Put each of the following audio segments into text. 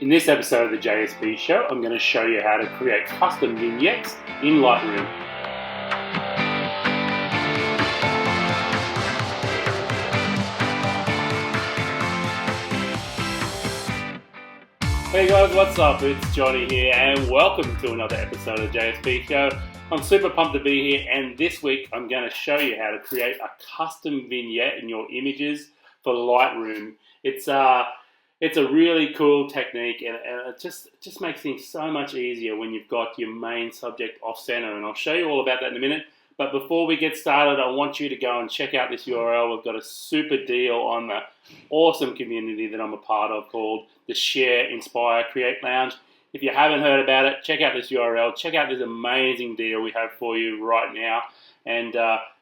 In this episode of the JSP show, I'm going to show you how to create custom vignettes in Lightroom. Hey guys, what's up? It's Johnny here and welcome to another episode of the JSP show. I'm super pumped to be here, and this week I'm going to show you how to create a custom vignette in your images for Lightroom. It's a really cool technique, and it just makes things so much easier when you've got your main subject off center, and I'll show you all about that in a minute. But before we get started, I want you to go and check out this URL. We've got a super deal on the awesome community that I'm a part of called the Share, Inspire, Create Lounge. If you haven't heard about it, check out this URL. Check out this amazing deal we have for you right now. And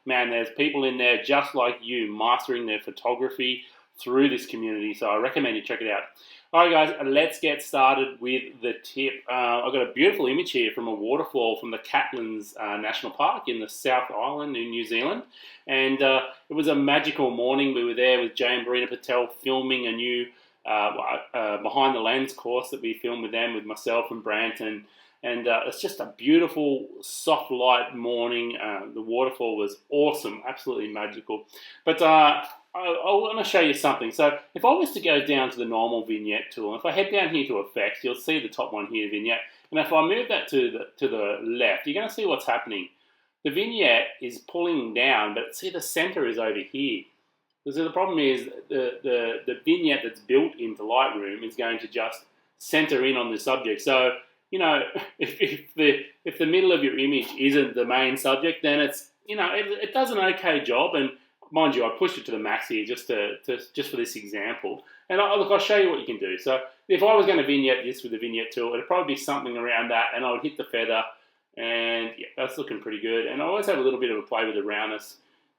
man, there's people in there just like you mastering their photography through this community, so I recommend you check it out. Alright guys, let's get started with the tip. I've got a beautiful image here from a waterfall from the Catlins National Park in the South Island in New Zealand, and it was a magical morning. We were there with Jay and Marina Patel filming a new behind the lens course that we filmed with them, with myself and Branton, and it's just a beautiful soft light morning. The waterfall was awesome, absolutely magical. But I want to show you something. So if I was to go down to the normal vignette tool, if I head down here to effects, you'll see the top one here, vignette. And if I move that to the left, you're going to see what's happening. The vignette is pulling down, but see the center is over here. So the problem is the vignette that's built into Lightroom is going to just center in on the subject. So, you know, if the middle of your image isn't the main subject, then it's, you know, it does an okay job. And mind you, I pushed it to the max here just for this example. And I'll show you what you can do. So if I was going to vignette this with the vignette tool, it'd probably be something around that, and I would hit the feather, and yeah, that's looking pretty good. And I always have a little bit of a play with the roundness.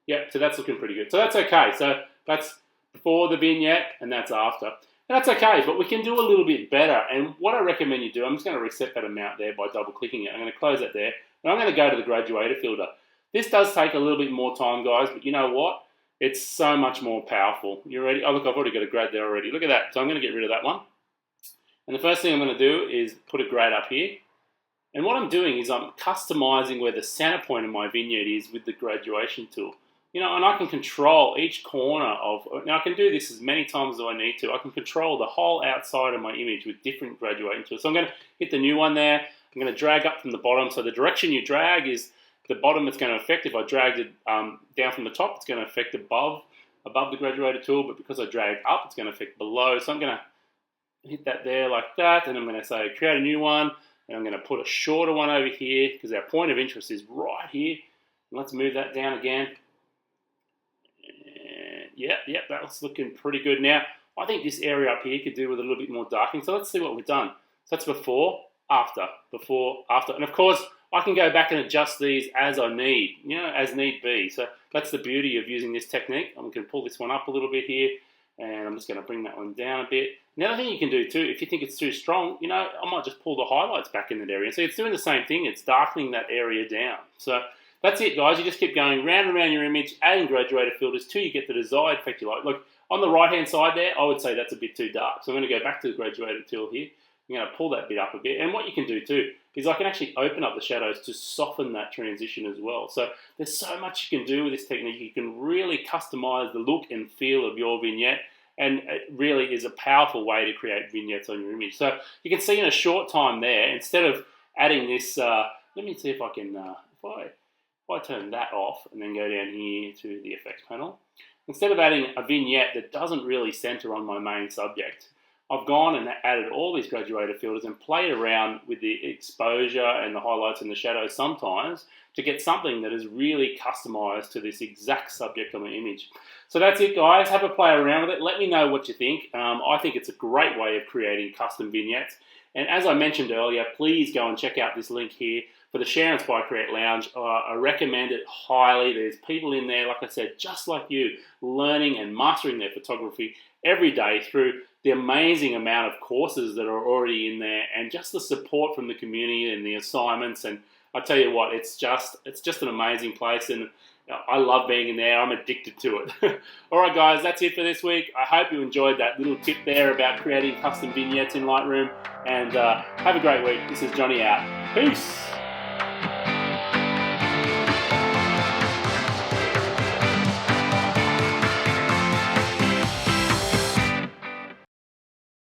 Yeah, so that's looking pretty good. So that's okay. So that's before the vignette, and that's after. And that's okay, but we can do a little bit better. And what I recommend you do, I'm just going to reset that amount there by double-clicking it. I'm going to close that there, and I'm going to go to the graduator filter. This does take a little bit more time, guys, but you know what? It's so much more powerful. You ready? Oh, look, I've already got a grad there already. Look at that. So I'm going to get rid of that one. And the first thing I'm going to do is put a grad up here. And what I'm doing is I'm customizing where the center point of my vignette is with the graduation tool. You know, and I can control each corner of, now I can do this as many times as I need to. I can control the whole outside of my image with different graduating tools. So I'm going to hit the new one there. I'm going to drag up from the bottom. So the direction you drag is the bottom. It's going to affect. If I dragged it down from the top, it's going to affect above the graduator tool. But because I dragged up, it's going to affect below. So I'm going to hit that there like that, and I'm going to say create a new one, and I'm going to put a shorter one over here because our point of interest is right here. And let's move that down again. And yeah, that's looking pretty good now. I think this area up here could do with a little bit more darkening. So let's see what we've done. So that's before, after, and of course, I can go back and adjust these as I need, you know, as need be. So that's the beauty of using this technique. I'm going to pull this one up a little bit here, and I'm just going to bring that one down a bit. The other thing you can do too, if you think it's too strong, you know, I might just pull the highlights back in that area. So it's doing the same thing. It's darkening that area down. So that's it, guys. You just keep going round and round your image, adding graduator filters till you get the desired effect you like. Look, on the right-hand side there, I would say that's a bit too dark. So I'm going to go back to the graduator tool here. I'm going to pull that bit up a bit. And what you can do too is I can actually open up the shadows to soften that transition as well. So there's so much you can do with this technique. You can really customize the look and feel of your vignette, and it really is a powerful way to create vignettes on your image. So you can see in a short time there, instead of adding this, let me see if I can, if I turn that off and then go down here to the effects panel, instead of adding a vignette that doesn't really center on my main subject, I've gone and added all these graduator filters and played around with the exposure and the highlights and the shadows sometimes to get something that is really customized to this exact subject on the image. So that's it, guys. Have a play around with it. Let me know what you think. I think it's a great way of creating custom vignettes. And as I mentioned earlier, please go and check out this link here for the Share, Inspire, Create Lounge. I recommend it highly. There's people in there, like I said, just like you, learning and mastering their photography every day through the amazing amount of courses that are already in there, and just the support from the community and the assignments. And I tell you what, it's just an amazing place. And I love being in there. I'm addicted to it. All right, guys, that's it for this week. I hope you enjoyed that little tip there about creating custom vignettes in Lightroom. And have a great week. This is Johnny out. Peace.